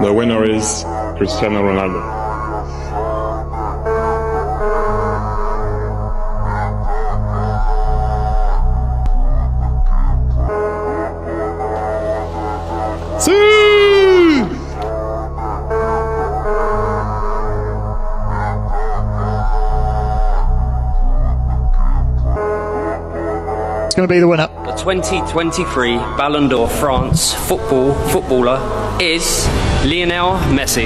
The winner is Cristiano Ronaldo. It's going to be the winner. The 2023 Ballon d'Or France footballer is Lionel Messi.